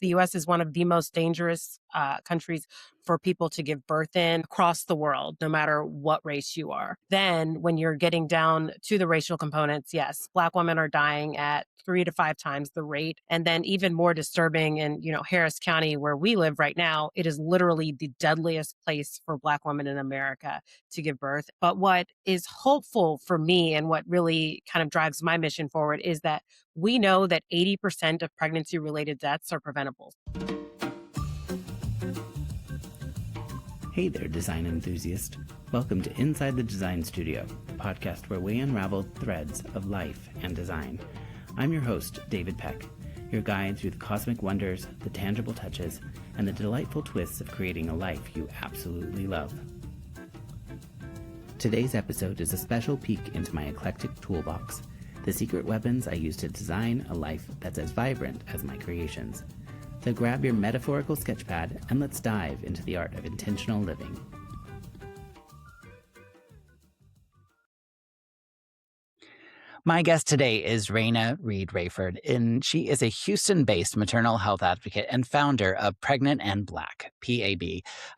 The US is one of the most dangerous countries for people to give birth in across the world, no matter what race you are. Then, when you're getting down to the racial components, yes, Black women are dying at 3 to 5 times the rate. And then, even more disturbing in Harris County, where we live right now, it is literally the deadliest place for Black women in America to give birth. But what is hopeful for me and what really kind of drives my mission forward is that we know that 80% of pregnancy related deaths are preventable. Hey there, design enthusiast. Welcome to Inside the Design Studio, a podcast where we unravel threads of life and design. I'm your host, David Peck, your guide through the cosmic wonders, the tangible touches, and the delightful twists of creating a life you absolutely love. Today's episode is a special peek into my eclectic toolbox, the secret weapons I use to design a life that's as vibrant as my creations. So grab your metaphorical sketchpad and let's dive into the art of intentional living. My guest today is Rayna Reid Rayford, and she is a Houston-based maternal health advocate and founder of Pregnant and Black, PAB,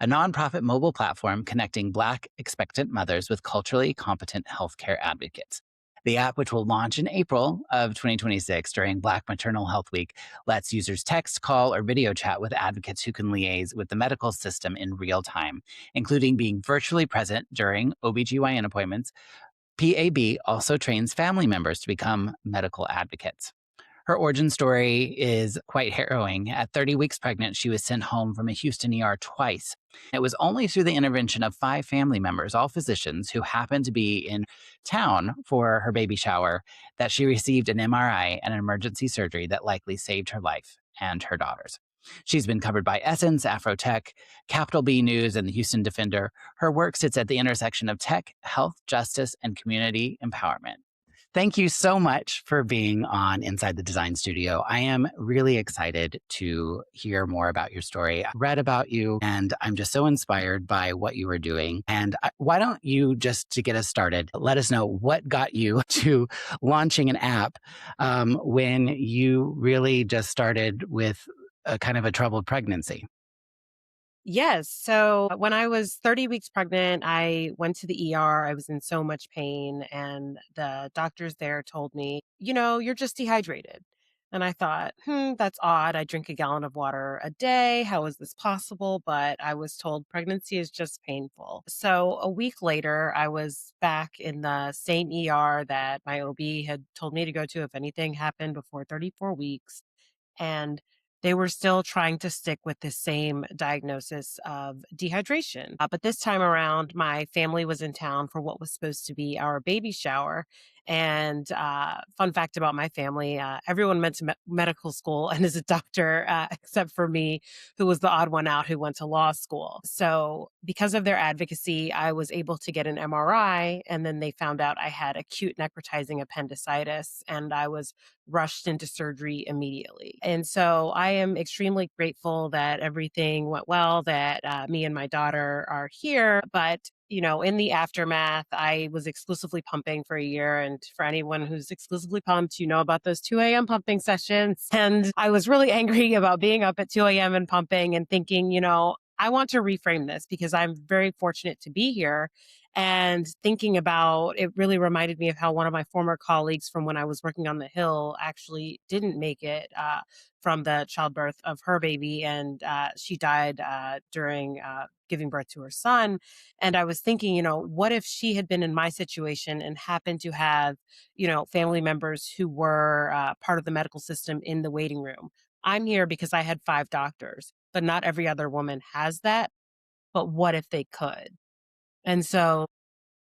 a nonprofit mobile platform connecting Black expectant mothers with culturally competent healthcare advocates. The app, which will launch in April of 2026 during Black Maternal Health Week, lets users text, call, or video chat with advocates who can liaise with the medical system in real time, including being virtually present during OBGYN appointments. PAB also trains family members to become medical advocates. Her origin story is quite harrowing. At 30 weeks pregnant, she was sent home from a Houston ER twice. It was only through the intervention of 5 family members, all physicians, who happened to be in town for her baby shower, that she received an MRI and an emergency surgery that likely saved her life and her daughter's. She's been covered by Essence, Afrotech, Capital B News, and the Houston Defender. Her work sits at the intersection of tech, health, justice, and community empowerment. Thank you so much for being on Inside the Design Studio. I am really excited to hear more about your story. I read about you, and I'm just so inspired by what you are doing. And why don't you, just to get us started, let us know what got you to launching an app when you really just started with a kind of a troubled pregnancy? Yes. So when I was 30 weeks pregnant, I went to the ER. I was in so much pain, and the doctors there told me, you're just dehydrated. And I thought, that's odd. I drink a gallon of water a day. How is this possible? But I was told pregnancy is just painful. So a week later, I was back in the same ER that my OB had told me to go to if anything happened before 34 weeks. And they were still trying to stick with the same diagnosis of dehydration. But this time around, my family was in town for what was supposed to be our baby shower. And fun fact about my family, everyone went to medical school and is a doctor, except for me, who was the odd one out who went to law school. So because of their advocacy, I was able to get an MRI, and then they found out I had acute necrotizing appendicitis, and I was rushed into surgery immediately. And so I am extremely grateful that everything went well, that me and my daughter are here. But in the aftermath, I was exclusively pumping for a year. And for anyone who's exclusively pumped, about those 2 a.m. pumping sessions. And I was really angry about being up at 2 a.m. and pumping and thinking, I want to reframe this because I'm very fortunate to be here. And thinking about it really reminded me of how one of my former colleagues from when I was working on the Hill actually didn't make it from the childbirth of her baby. And she died during giving birth to her son. And I was thinking, what if she had been in my situation and happened to have, family members who were part of the medical system in the waiting room? I'm here because I had 5 doctors, but not every other woman has that. But what if they could? And so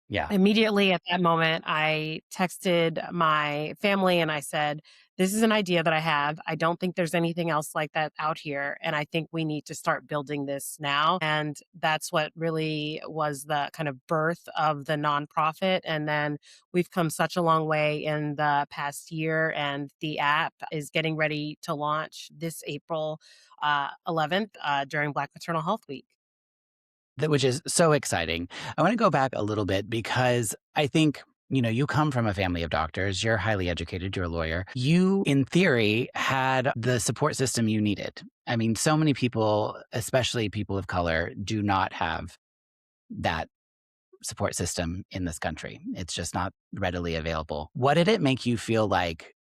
Yeah. immediately at that moment, I texted my family and I said, this is an idea that I have. I don't think there's anything else like that out here. And I think we need to start building this now. And that's what really was the kind of birth of the nonprofit. And then we've come such a long way in the past year. And the app is getting ready to launch this April 11th during Black Maternal Health Week. Which is so exciting. I want to go back a little bit because I think You come from a family of doctors, you're highly educated, you're a lawyer. You, in theory, had the support system you needed. I mean, so many people, especially people of color, do not have that support system in this country. It's just not readily available. What did it make you feel like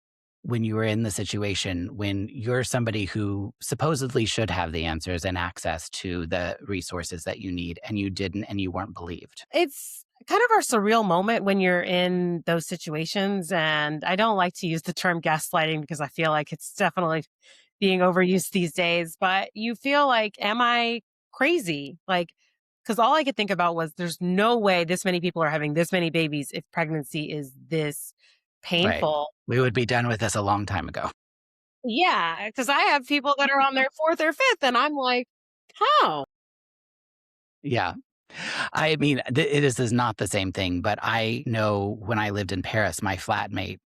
when you were in the situation when you're somebody who supposedly should have the answers and access to the resources that you need and you didn't and you weren't believed? It's kind of a surreal moment when you're in those situations, and I don't like to use the term gaslighting because I feel like it's definitely being overused these days, but you feel like, "Am I crazy?" Like, because all I could think about was there's no way this many people are having this many babies if pregnancy is this Right. painful. We would be done with this a long time ago. Yeah, because I have people that are on their 4th or 5th, and I'm like, "How?" Yeah. I mean, it is not the same thing, but I know when I lived in Paris, my flatmate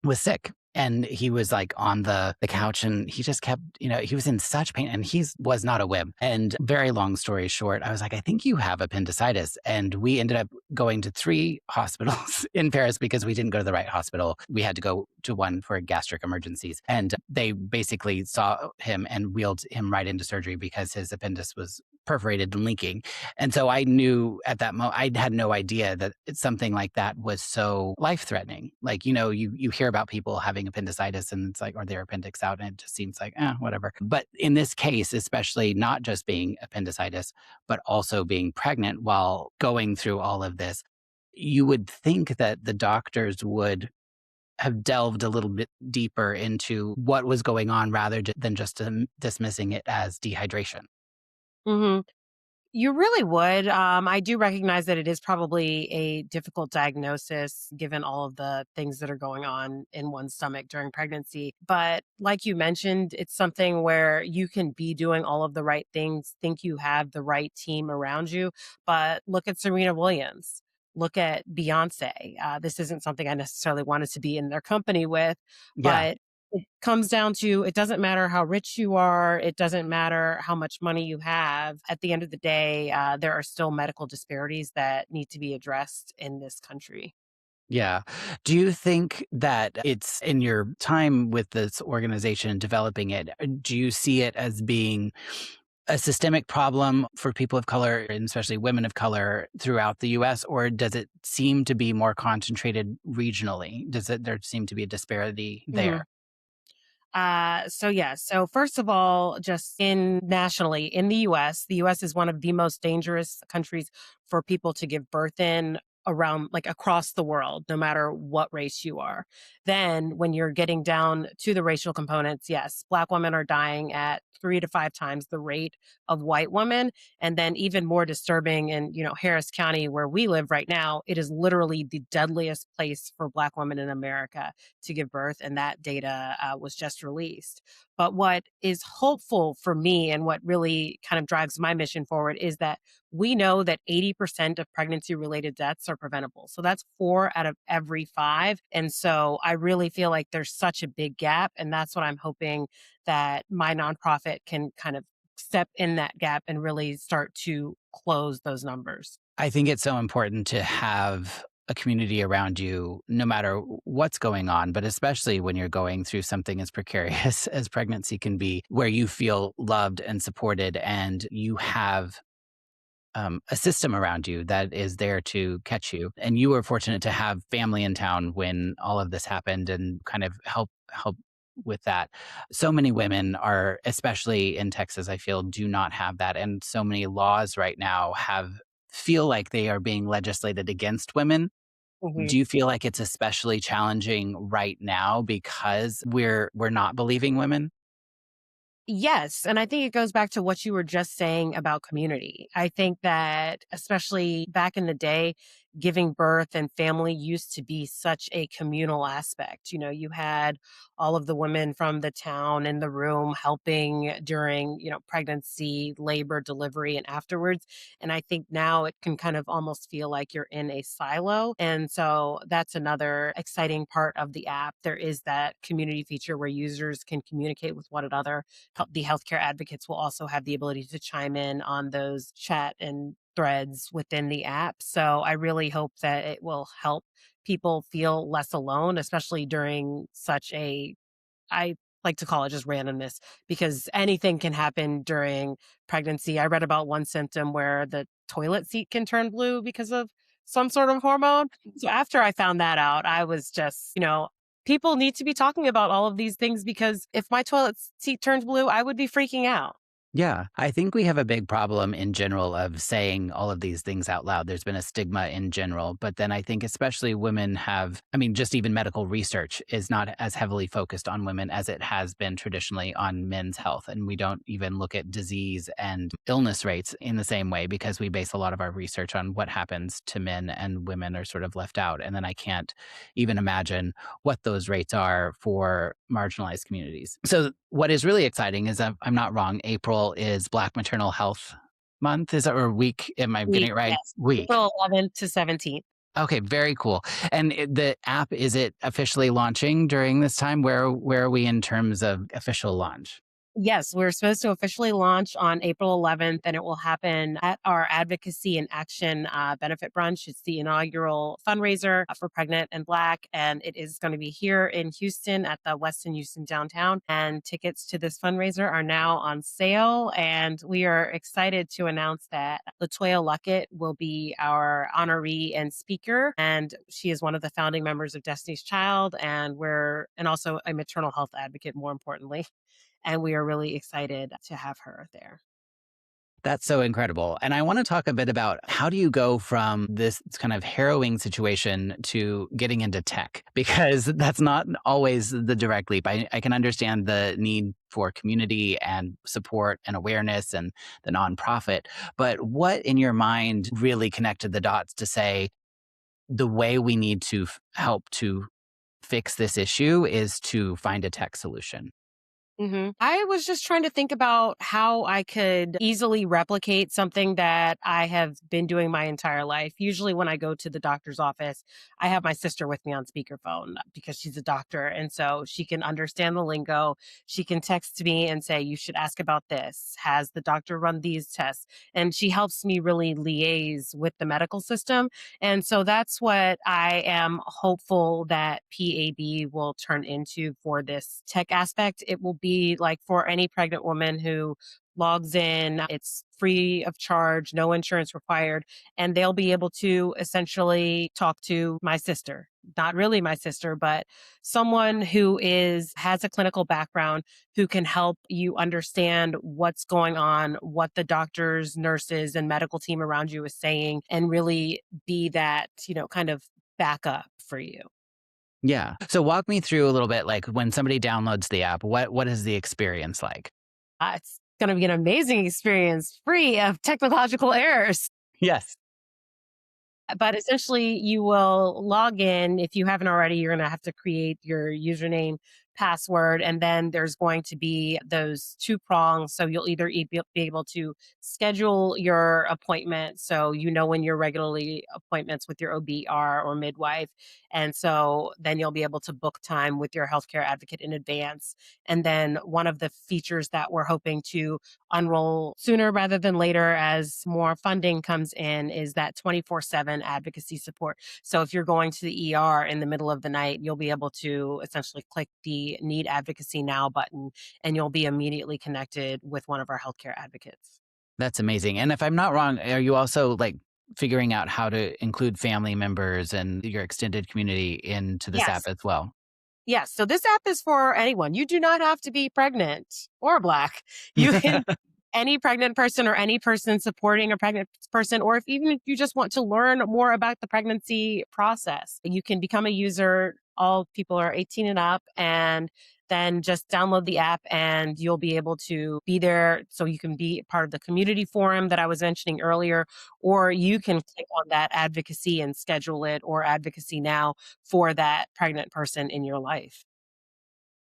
was sick. And he was like on the couch and he just kept, he was in such pain and he was not a wimp. And very long story short, I was like, I think you have appendicitis. And we ended up going to 3 hospitals in Paris because we didn't go to the right hospital. We had to go to one for gastric emergencies. And they basically saw him and wheeled him right into surgery because his appendix was perforated and leaking. And so I knew at that moment, I had no idea that something like that was so life threatening. Like, you hear about people having appendicitis and it's like, or their appendix out, and it just seems like, whatever. But in this case, especially not just being appendicitis, but also being pregnant while going through all of this, you would think that the doctors would have delved a little bit deeper into what was going on rather than just dismissing it as dehydration. Mhm. You really would. I do recognize that it is probably a difficult diagnosis given all of the things that are going on in one's stomach during pregnancy. But like you mentioned, it's something where you can be doing all of the right things, think you have the right team around you. But look at Serena Williams. Look at Beyonce. This isn't something I necessarily wanted to be in their company with, Yeah. but it comes down to it doesn't matter how rich you are, it doesn't matter how much money you have. At the end of the day, there are still medical disparities that need to be addressed in this country. Yeah. Do you think that it's in your time with this organization developing it, do you see it as being a systemic problem for people of color and especially women of color throughout the US, or does it seem to be more concentrated regionally? Does it there seem to be a disparity Mhm. there? So yeah. So first of all, just in nationally in the US is one of the most dangerous countries for people to give birth in around like across the world, no matter what race you are. Then when you're getting down to the racial components, yes, black women are dying at 3 to 5 times the rate of white women. And then even more disturbing in, Harris County where we live right now, it is literally the deadliest place for black women in America to give birth, and that data was just released. But what is hopeful for me and what really kind of drives my mission forward is that we know that 80% of pregnancy related deaths are preventable. So that's 4 out of every 5. And so I really feel like there's such a big gap. And that's what I'm hoping that my nonprofit can kind of step in that gap and really start to close those numbers. I think it's so important to have a community around you no matter what's going on, but especially when you're going through something as precarious as pregnancy can be, where you feel loved and supported and you have a system around you that is there to catch you. And you were fortunate to have family in town when all of this happened and kind of help with that. So many women are, especially in Texas, I feel, do not have that. And so many laws right now feel like they are being legislated against women. Mhm. Do you feel like it's especially challenging right now because we're not believing women? Yes, and I think it goes back to what you were just saying about community. I think that especially back in the day, giving birth and family used to be such a communal aspect. You had all of the women from the town in the room helping during, pregnancy, labor, delivery, and afterwards. And I think now it can kind of almost feel like you're in a silo. And so that's another exciting part of the app. There is that community feature where users can communicate with one another. The healthcare advocates will also have the ability to chime in on those chat and threads within the app. So I really hope that it will help people feel less alone, especially during such a, I like to call it just randomness, because anything can happen during pregnancy. I read about one symptom where the toilet seat can turn blue because of some sort of hormone. So after I found that out, I was just, people need to be talking about all of these things, because if my toilet seat turns blue, I would be freaking out. Yeah, I think we have a big problem in general of saying all of these things out loud. There's been a stigma in general, but then I think especially women have, I mean, just even medical research is not as heavily focused on women as it has been traditionally on men's health. And we don't even look at disease and illness rates in the same way because we base a lot of our research on what happens to men, and women are sort of left out. And then I can't even imagine what those rates are for marginalized communities. So, what is really exciting is, I'm not wrong, April is Black Maternal Health Month, is that, or week? Am I getting Week, it right? yes. Week. April 11th to 17th. Okay, very cool. And the app, is it officially launching during this time? Where are we in terms of official launch? Yes, we're supposed to officially launch on April 11th, and it will happen at our Advocacy and Action benefit brunch. It's the inaugural fundraiser for Pregnant and Black, and it is going to be here in Houston at the Westin Houston downtown. And tickets to this fundraiser are now on sale, and we are excited to announce that Latoya Luckett will be our honoree and speaker, and she is one of the founding members of Destiny's Child, and also a maternal health advocate, more importantly, and we are really excited to have her there. That's so incredible. And I want to talk a bit about, how do you go from this kind of harrowing situation to getting into tech? Because that's not always the direct leap. I can understand the need for community and support and awareness and the nonprofit. But what in your mind really connected the dots to say the way we need to help to fix this issue is to find a tech solution? I was just trying to think about how I could easily replicate something that I have been doing my entire life. Usually, when I go to the doctor's office, I have my sister with me on speakerphone because she's a doctor. And so she can understand the lingo. She can text me and say, "You should ask about this. Has the doctor run these tests?" And she helps me really liaise with the medical system. And so that's what I am hopeful that PAB will turn into for this tech aspect. It will be like for any pregnant woman who logs in, it's free of charge, no insurance required, and they'll be able to essentially talk to my sister. Not really my sister, but someone who has a clinical background, who can help you understand what's going on, what the doctors, nurses, and medical team around you is saying, and really be that, kind of backup for you. Yeah. So walk me through a little bit, like when somebody downloads the app, what is the experience like? It's going to be an amazing experience, free of technological errors. Yes. But essentially, you will log in. If you haven't already, you're going to have to create your username, password, and then there's going to be those two prongs. So you'll either be able to schedule your appointment. So you know when your regularly appointments with your OB or midwife. And so then you'll be able to book time with your healthcare advocate in advance. And then one of the features that we're hoping to unroll sooner rather than later as more funding comes in is that 24/7 advocacy support. So if you're going to the ER in the middle of the night, you'll be able to essentially click the Need Advocacy Now button, and you'll be immediately connected with one of our healthcare advocates. That's amazing. And if I'm not wrong, are you also like figuring out how to include family members and your extended community into this app Yes. as well? Yes. So this app is for anyone. You do not have to be pregnant or Black. You can any pregnant person or any person supporting a pregnant person, or even if you just want to learn more about the pregnancy process, you can become a user. All people are 18 and up, and then just download the app and you'll be able to be there. So you can be part of the community forum that I was mentioning earlier, or you can click on that advocacy and schedule it, or advocacy now, for that pregnant person in your life.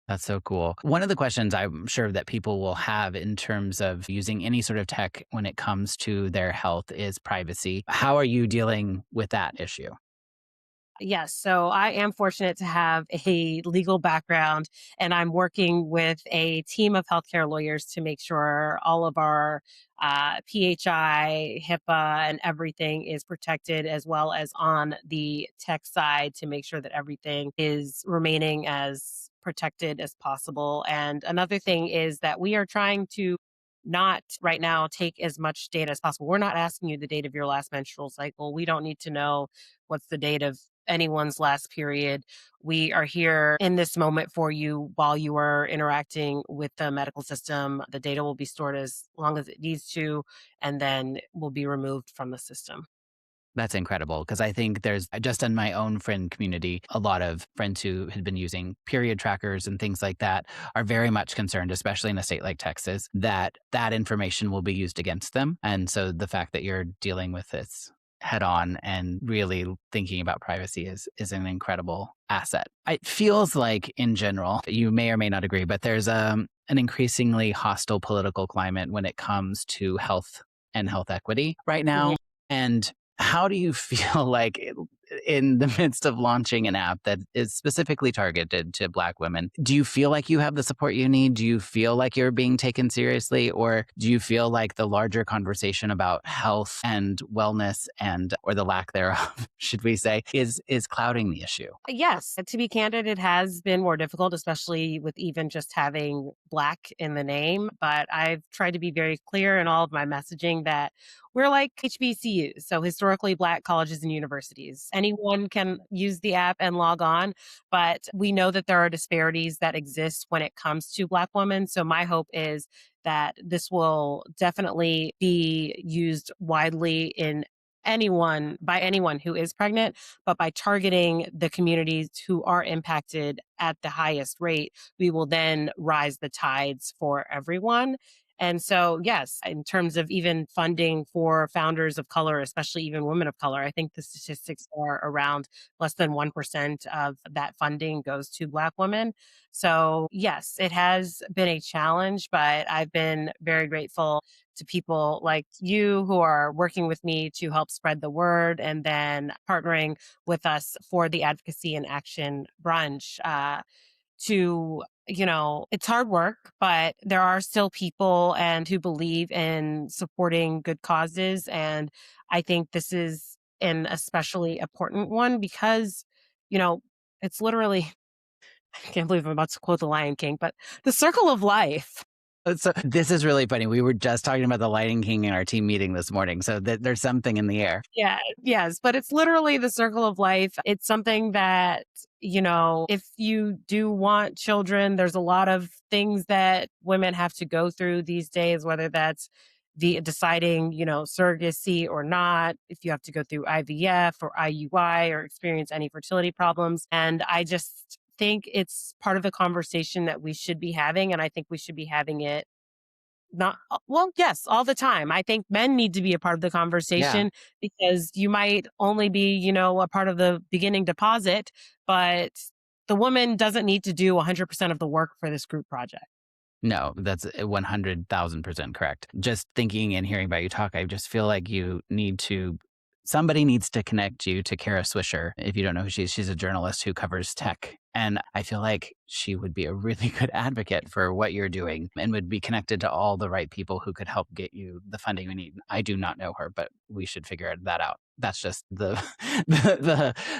That's so cool. One of the questions I'm sure that people will have in terms of using any sort of tech when it comes to their health is privacy. How are you dealing with that issue? Yes, so I am fortunate to have a legal background, and I'm working with a team of healthcare lawyers to make sure all of our PHI, HIPAA, and everything is protected, as well as on the tech side to make sure that everything is remaining as protected as possible. And another thing is that we are trying to not right now take as much data as possible. We're not asking you the date of your last menstrual cycle. We don't need to know what's the date of anyone's last period. We are here in this moment for you while you are interacting with the medical system. The data will be stored as long as it needs to, and then will be removed from the system. That's incredible because I think there's just in my own friend community, a lot of friends who had been using period trackers and things like that are very much concerned, especially in a state like Texas, that that information will be used against them. And so the fact that you're dealing with this head on and really thinking about privacy is an incredible asset. It feels like in general, you may or may not agree, but there's an increasingly hostile political climate when it comes to health and health equity right Yeah. now. And how do you feel like in the midst of launching an app that is specifically targeted to Black women, do you feel like you have the support you need? Do you feel like you're being taken seriously? Or do you feel like the larger conversation about health and wellness and or the lack thereof, should we say, is clouding the issue? Yes, to be candid, it has been more difficult, especially with even just having Black in the name. But I've tried to be very clear in all of my messaging that we're like HBCUs, so historically Black colleges and universities. Anyone can use the app and log on, but we know that there are disparities that exist when it comes to Black women. So my hope is that this will definitely be used widely in anyone by anyone who is pregnant, but by targeting the communities who are impacted at the highest rate, we will then rise the tides for everyone. And so, yes, in terms of even funding for founders of color, especially even women of color, I think the statistics are around less than 1% of that funding goes to Black women. So, yes, it has been a challenge, but I've been very grateful to people like you who are working with me to help spread the word and then partnering with us for the advocacy and action brunch to it's hard work, but there are still people and who believe in supporting good causes. And I think this is an especially important one because you know it's literally I can't believe I'm about to quote the Lion King, but the circle of life. So this is really funny. We were just talking about the Lion King in our team meeting this morning. So there's something in the air. Yeah, yes, but it's literally the circle of life. It's something that, if you do want children, there's a lot of things that women have to go through these days, whether that's the deciding, surrogacy or not, if you have to go through IVF or IUI or experience any fertility problems. And I just think it's part of the conversation that we should be having. And I think we should be having it not well, yes, all the time. I think men need to be a part of the Yeah. conversation because you might only be, a part of the beginning deposit, but the woman doesn't need to do 100% of the work for this group project. No, that's 100,000% correct. Just thinking and hearing about you talk, I just feel like somebody needs to connect you to Kara Swisher. If you don't know who she is, she's a journalist who covers tech. And I feel like she would be a really good advocate for what you're doing and would be connected to all the right people who could help get you the funding we need. I do not know her, but we should figure that out. That's just the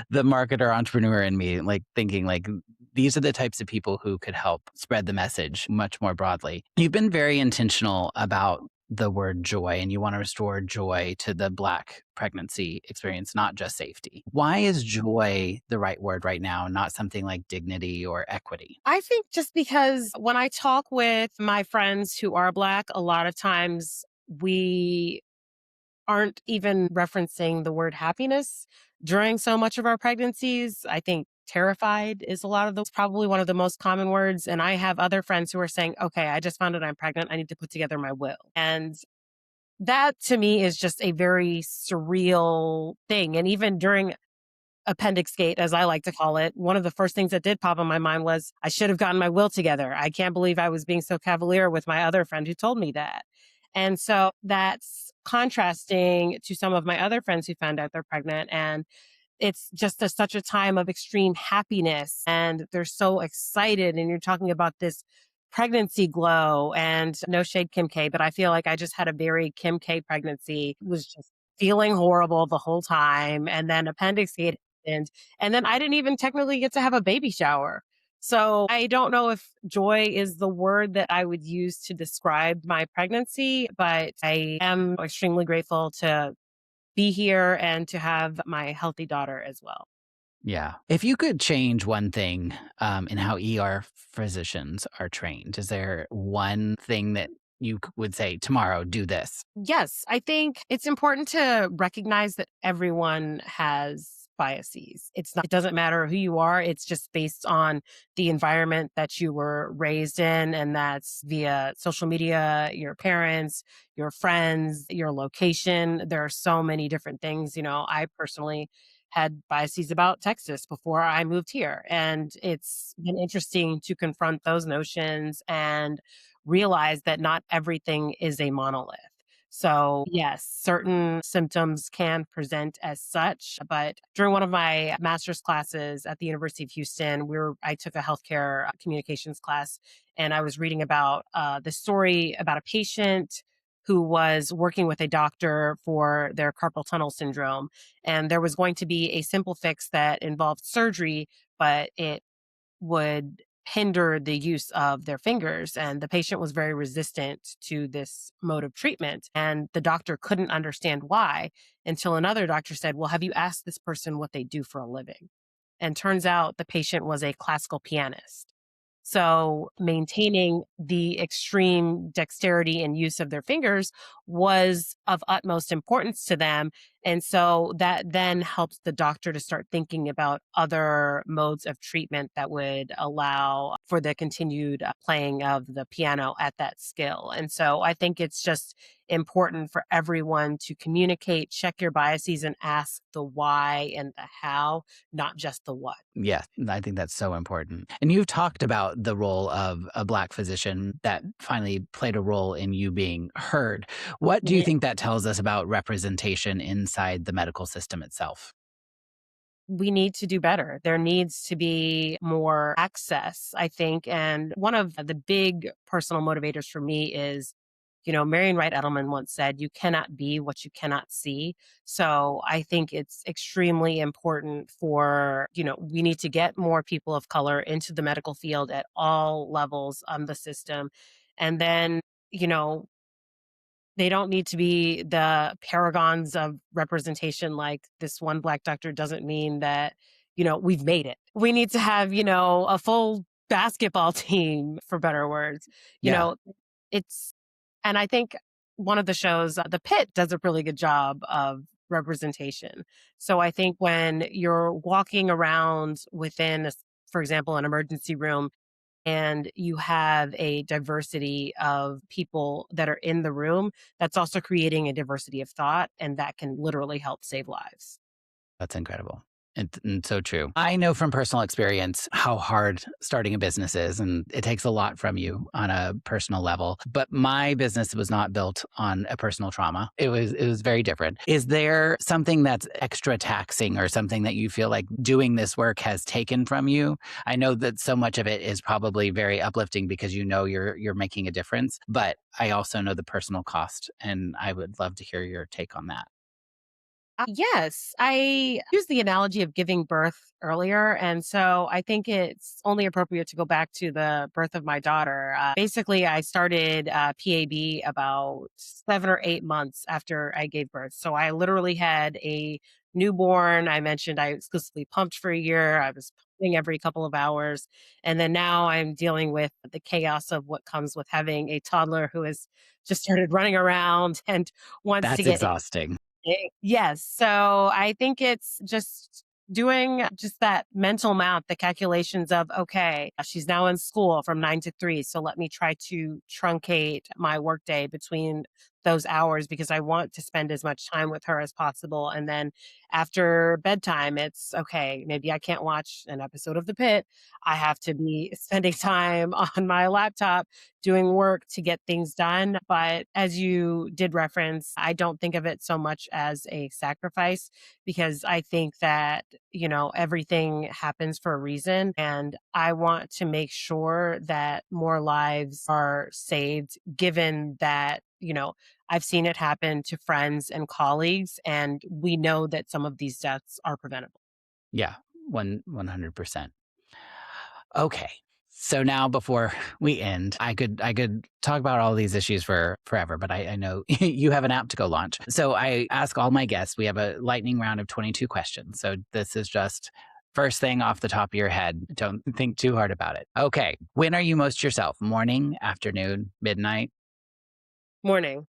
the marketer entrepreneur in me, like thinking like these are the types of people who could help spread the message much more broadly. You've been very intentional about the word joy and you want to restore joy to the Black pregnancy experience, not just safety. Why is joy the right word right now, not something like dignity or equity? I think just because when I talk with my friends who are Black, a lot of times we aren't even referencing the word happiness during so much of our pregnancies. I think terrified is a lot of those, probably one of the most common words. And I have other friends who are saying, okay, I just found out I'm pregnant. I need to put together my will. And that to me is just a very surreal thing. And even during appendix gate, as I like to call it, one of the first things that did pop in my mind was I should have gotten my will together. I can't believe I was being so cavalier with my other friend who told me that. And so that's contrasting to some of my other friends who found out they're pregnant. And it's just such a time of extreme happiness and they're so excited. And you're talking about this pregnancy glow and no shade Kim K, but I feel like I just had a very Kim K pregnancy, was just feeling horrible the whole time. And then appendix happened. And then I didn't even technically get to have a baby shower. So I don't know if joy is the word that I would use to describe my pregnancy, but I am extremely grateful to be here and to have my healthy daughter as well. Yeah. If you could change one thing in how ER physicians are trained, is there one thing that you would say tomorrow, do this? Yes, I think it's important to recognize that everyone has biases. It doesn't matter who you are, it's just based on the environment that you were raised in, and that's via social media, your parents, your friends, your location. There are so many different things. I personally had biases about Texas before I moved here, and it's been interesting to confront those notions and realize that not everything is a monolith. So, yes, certain symptoms can present as such. But during one of my master's classes at the University of Houston, I took a healthcare communications class, and I was reading about the story about a patient who was working with a doctor for their carpal tunnel syndrome. And there was going to be a simple fix that involved surgery, but it would hinder the use of their fingers. And the patient was very resistant to this mode of treatment. And the doctor couldn't understand why until another doctor said, "Well, have you asked this person what they do for a living?" And turns out the patient was a classical pianist. So maintaining the extreme dexterity and use of their fingers was of utmost importance to them. And so that then helps the doctor to start thinking about other modes of treatment that would allow for the continued playing of the piano at that skill. And so I think it's just important for everyone to communicate, check your biases, and ask the why and the how, not just the what. Yeah, I think that's so important. And you've talked about the role of a Black physician that finally played a role in you being heard. What do you think that tells us about representation inside the medical system itself? We need to do better. There needs to be more access, I think. And one of the big personal motivators for me is, Marion Wright Edelman once said, "You cannot be what you cannot see." So I think it's extremely important we need to get more people of color into the medical field at all levels of the system. And then, you know, they don't need to be the paragons of representation. Like this one Black doctor doesn't mean that, we've made it. We need to have, a full basketball team, for better words. You Yeah, know, it's, and I think one of the shows, The Pit, does a really good job of representation. So I think when you're walking around within, for example, an emergency room, and you have a diversity of people that are in the room, that's also creating a diversity of thought, and that can literally help save lives. that's incredible. And so true. I know from personal experience how hard starting a business is, and it takes a lot from you on a personal level. But my business was not built on a personal trauma. It was very different. Is there something that's extra taxing or something that you feel like doing this work has taken from you? I know that so much of it is probably very uplifting because you know you're making a difference, but I also know the personal cost, and I would love to hear your take on that. Yes, I used the analogy of giving birth earlier. And so I think it's only appropriate to go back to the birth of my daughter. Basically, I started PAB about 7 or 8 months after I gave birth. So I literally had a newborn. I mentioned I exclusively pumped for a year. I was pumping every couple of hours. And then now I'm dealing with the chaos of what comes with having a toddler who has just started running around and wants to That's get exhausting. Yes. So I think it's just doing just that mental math, the calculations of, okay, she's now in school from 9 to 3. So let me try to truncate my workday between those hours because I want to spend as much time with her as possible. And then after bedtime, it's okay, maybe I can't watch an episode of The Pit. I have to be spending time on my laptop doing work to get things done. But as you did reference, I don't think of it so much as a sacrifice because I think that, everything happens for a reason. And I want to make sure that more lives are saved, given that, I've seen it happen to friends and colleagues, and we know that some of these deaths are preventable. Yeah, 100%. Okay. So now before we end, I could talk about all these issues for forever, but I know you have an app to go launch. So I ask all my guests, we have a lightning round of 22 questions. So this is just first thing off the top of your head. Don't think too hard about it. Okay. When are you most yourself? Morning, afternoon, midnight? Morning,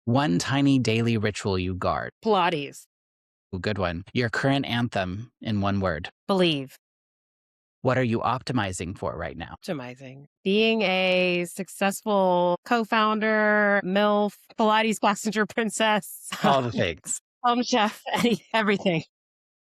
One tiny daily ritual you guard. Pilates, Ooh, good one. Your current anthem in one word. believe, What are you optimizing for right now? optimizing. Being a successful co-founder, MILF, Pilates passenger princess, All the things. home chef, everything.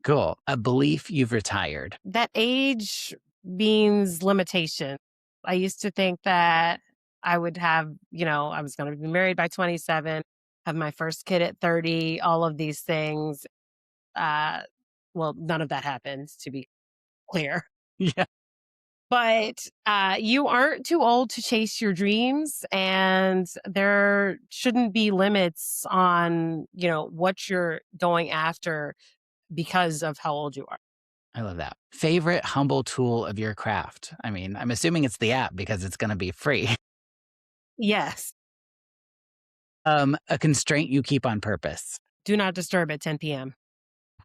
Cool. A belief you've retired. That age means limitation. I used to think that I would have, I was going to be married by 27, have my first kid at 30, all of these things. Uh, well, none of that happens, to be clear. Yeah. But you aren't too old to chase your dreams, and there shouldn't be limits on, what you're going after because of how old you are. I love that. Favorite humble tool of your craft? I mean, I'm assuming it's the app because it's going to be free. Yes. A constraint you keep on purpose. Do not disturb at 10 p.m.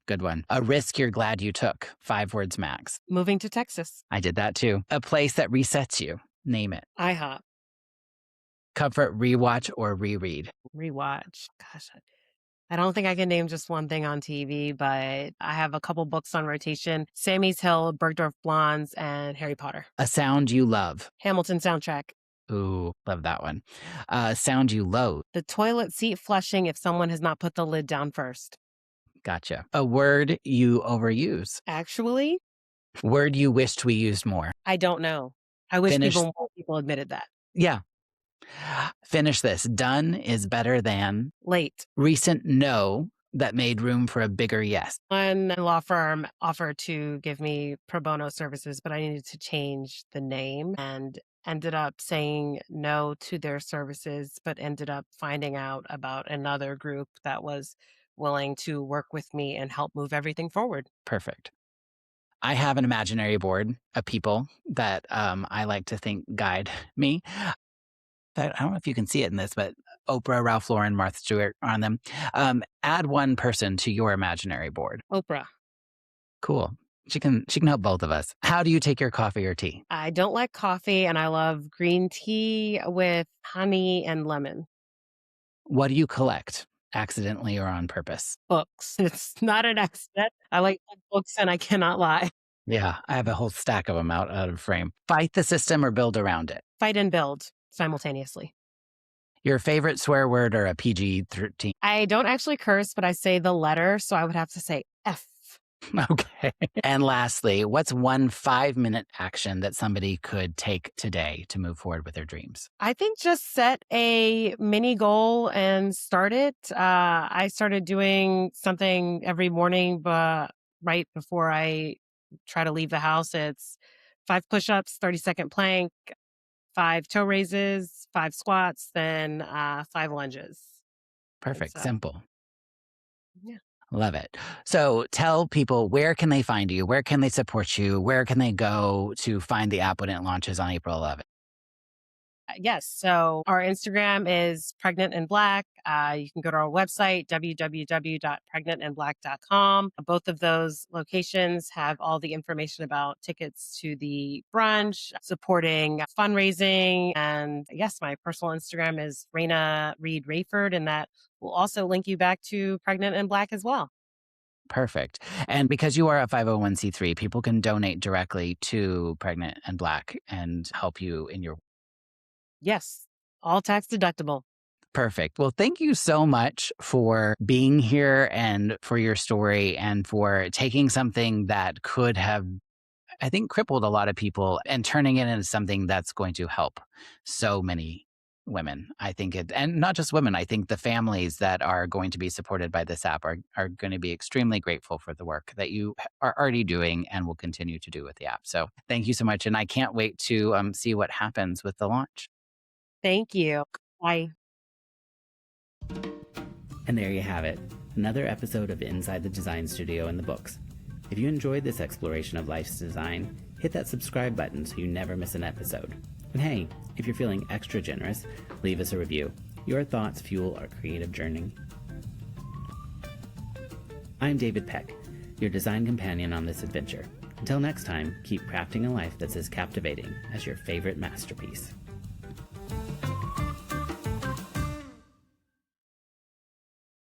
Good one. A risk you're glad you took. 5 words max. Moving to Texas. I did that too. A place that resets you. Name it. IHOP. Comfort rewatch or reread. Rewatch. Gosh, I don't think I can name just one thing on TV, but I have a couple books on rotation: Sammy's Hill, Bergdorf Blondes, and Harry Potter. A sound you love. Hamilton soundtrack. Ooh, love that one. A sound you loathe. The toilet seat flushing if someone has not put the lid down first. Gotcha. A word you overuse. Actually, Word you wished we used more. I don't know. I wish Finish. more people admitted that. Yeah. Finish this. Done is better than Late. recent no that made room for a bigger yes. One law firm offered to give me pro bono services, but I needed to change the name and ended up saying no to their services, but ended up finding out about another group that was willing to work with me and help move everything forward. Perfect. I have an imaginary board of people that I like to think guide me. I don't know if you can see it in this, but Oprah, Ralph Lauren, Martha Stewart are on them. Add one person to your imaginary board. Oprah. Cool. She can help both of us. How do you take your coffee or tea? I don't like coffee and I love green tea with honey and lemon. What do you collect, accidentally or on purpose? Books. It's not an accident. I like books and I cannot lie. Yeah, I have a whole stack of them out of frame. Fight the system or build around it. Fight and build simultaneously. Your favorite swear word or a PG-13? I don't actually curse, but I say the letter, so I would have to say F. Okay. And lastly, what's one 5-minute action that somebody could take today to move forward with their dreams? I think just set a mini goal and start it. I started doing something every morning, but right before I try to leave the house, it's 5 push-ups, 30-second plank, 5 toe raises, 5 squats, then 5 lunges. And Perfect. so, Simple. yeah. Love it. So tell people, where can they find you? Where can they support you? Where can they go to find the app when it launches on April 11th? Yes. So our Instagram is Pregnant and Black. You can go to our website, www.pregnantandblack.com. Both of those locations have all the information about tickets to the brunch, supporting fundraising. And yes, my personal Instagram is Rayna Reid Rayford, and that will also link you back to Pregnant and Black as well. Perfect. And because you are a 501c3, people can donate directly to Pregnant and Black and help you in your. Yes, all tax deductible. Perfect. Well, thank you so much for being here and for your story and for taking something that could have, I think, crippled a lot of people and turning it into something that's going to help so many women. I think it, and not just women, I think the families that are going to be supported by this app are going to be extremely grateful for the work that you are already doing and will continue to do with the app. So thank you so much. And I can't wait to see what happens with the launch. Thank you. Bye. And there you have it, another episode of Inside the Design Studio in the books. If you enjoyed this exploration of life's design, hit that subscribe button so you never miss an episode. And hey, if you're feeling extra generous, leave us a review. Your thoughts fuel our creative journey. I'm David Peck, your design companion on this adventure. Until next time, keep crafting a life that's as captivating as your favorite masterpiece.